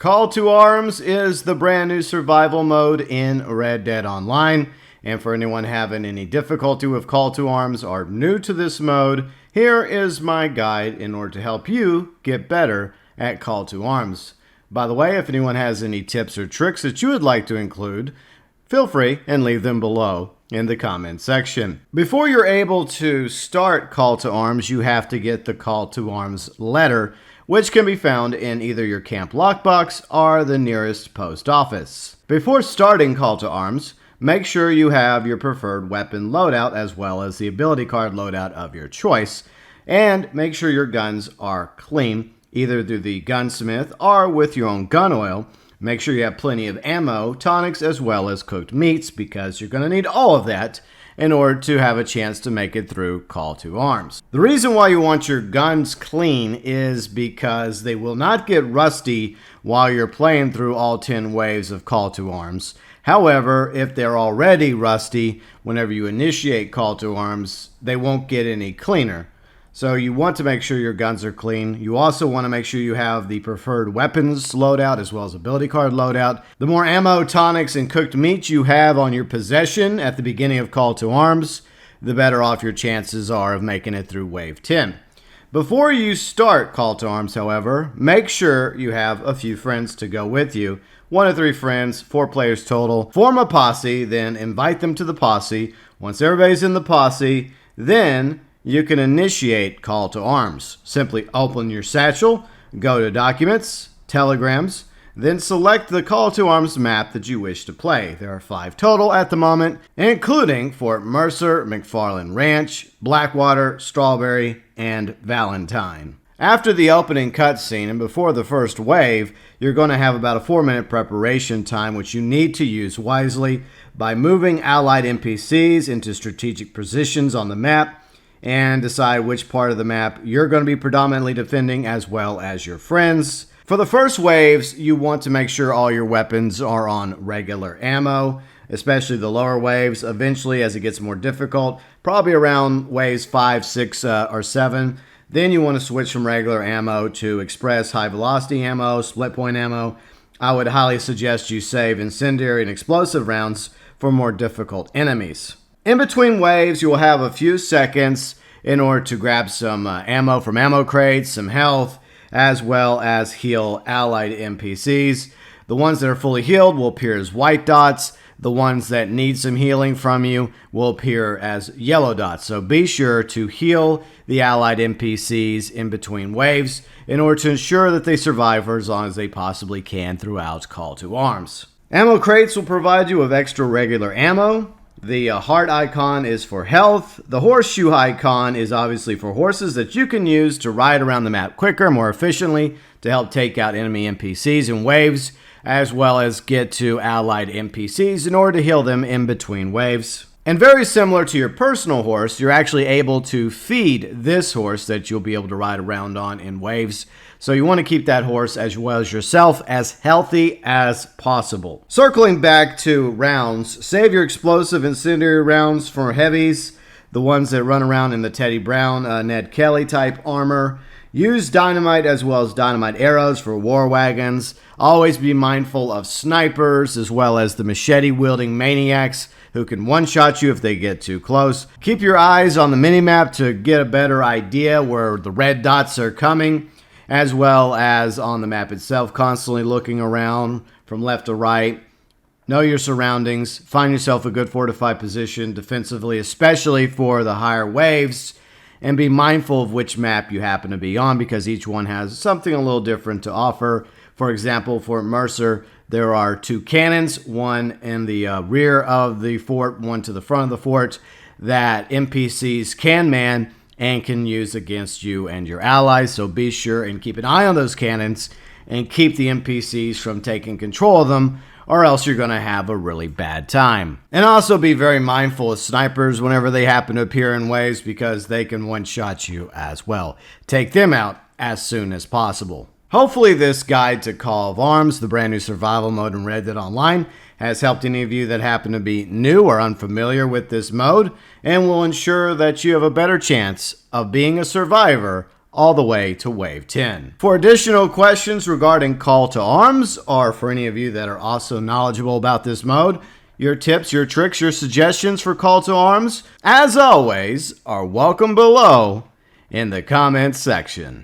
Call to Arms is the brand new survival mode in Red Dead Online. And for anyone having any difficulty with Call to Arms or new to this mode, here is my guide in order to help you get better at Call to Arms. By the way, if anyone has any tips or tricks that you would like to include, feel free and leave them below in the comment section. Before you're able to start Call to Arms, you have to get the Call to Arms letter, which can be found in either your camp lockbox or the nearest post office. Before starting Call to Arms, make sure you have your preferred weapon loadout as well as the ability card loadout of your choice, and make sure your guns are clean, either through the gunsmith or with your own gun oil. Make sure you have plenty of ammo, tonics, as well as cooked meats, because you're going to need all of that in order to have a chance to make it through Call to Arms. The reason why you want your guns clean is because they will not get rusty while you're playing through all 10 waves of Call to Arms. However, if they're already rusty, whenever you initiate Call to Arms, they won't get any cleaner. So you want to make sure your guns are clean. You also want to make sure you have the preferred weapons loadout as well as ability card loadout. The more ammo, tonics, and cooked meat you have on your possession at the beginning of Call to Arms, the better off your chances are of making it through Wave 10. Before you start Call to Arms, however, make sure you have a few friends to go with you. 1 to 3 friends, 4 players total. Form a posse, then invite them to the posse. Once everybody's in the posse, then you can initiate Call to Arms. Simply open your satchel, go to Documents, Telegrams, then select the Call to Arms map that you wish to play. There are 5 total at the moment, including Fort Mercer, McFarland Ranch, Blackwater, Strawberry, and Valentine. After the opening cutscene and before the first wave, you're going to have about a 4-minute preparation time, which you need to use wisely by moving allied NPCs into strategic positions on the map and decide which part of the map you're going to be predominantly defending as well as your friends. For the first waves, you want to make sure all your weapons are on regular ammo, especially the lower waves. Eventually, as it gets more difficult, probably around waves 5, 6, or 7, then you want to switch from regular ammo to express high velocity ammo, split point ammo. I would highly suggest you save incendiary and explosive rounds for more difficult enemies. In between waves, you will have a few seconds in order to grab some ammo from ammo crates, some health, as well as heal allied NPCs. The ones that are fully healed will appear as white dots. The ones that need some healing from you will appear as yellow dots. So be sure to heal the allied NPCs in between waves in order to ensure that they survive for as long as they possibly can throughout Call to Arms. Ammo crates will provide you with extra regular ammo. The heart icon is for health. The horseshoe icon is obviously for horses that you can use to ride around the map quicker, more efficiently, to help take out enemy NPCs in waves, as well as get to allied NPCs in order to heal them in between waves. And very similar to your personal horse, you're actually able to feed this horse that you'll be able to ride around on in waves. So you want to keep that horse as well as yourself as healthy as possible. Circling back to rounds, save your explosive incendiary rounds for heavies, the ones that run around in the Teddy Brown, Ned Kelly type armor. Use dynamite as well as dynamite arrows for war wagons. Always be mindful of snipers as well as the machete-wielding maniacs who can one-shot you if they get too close. Keep your eyes on the minimap to get a better idea where the red dots are coming, as well as on the map itself, constantly looking around from left to right. Know your surroundings. Find yourself a good fortified position defensively, especially for the higher waves. And be mindful of which map you happen to be on, because each one has something a little different to offer. For example, Fort Mercer, there are 2 cannons, one in the rear of the fort, one to the front of the fort, that NPCs can man and can use against you and your allies. So be sure and keep an eye on those cannons and keep the NPCs from taking control of them, or else you're going to have a really bad time. And also be very mindful of snipers whenever they happen to appear in waves, because they can one-shot you as well. Take them out as soon as possible. Hopefully this guide to Call of Arms, the brand new survival mode in Red Dead Online, has helped any of you that happen to be new or unfamiliar with this mode, and will ensure that you have a better chance of being a survivor all the way to Wave 10. For additional questions regarding Call to Arms, or for any of you that are also knowledgeable about this mode, your tips, your tricks, your suggestions for Call to Arms, as always, are welcome below in the comments section.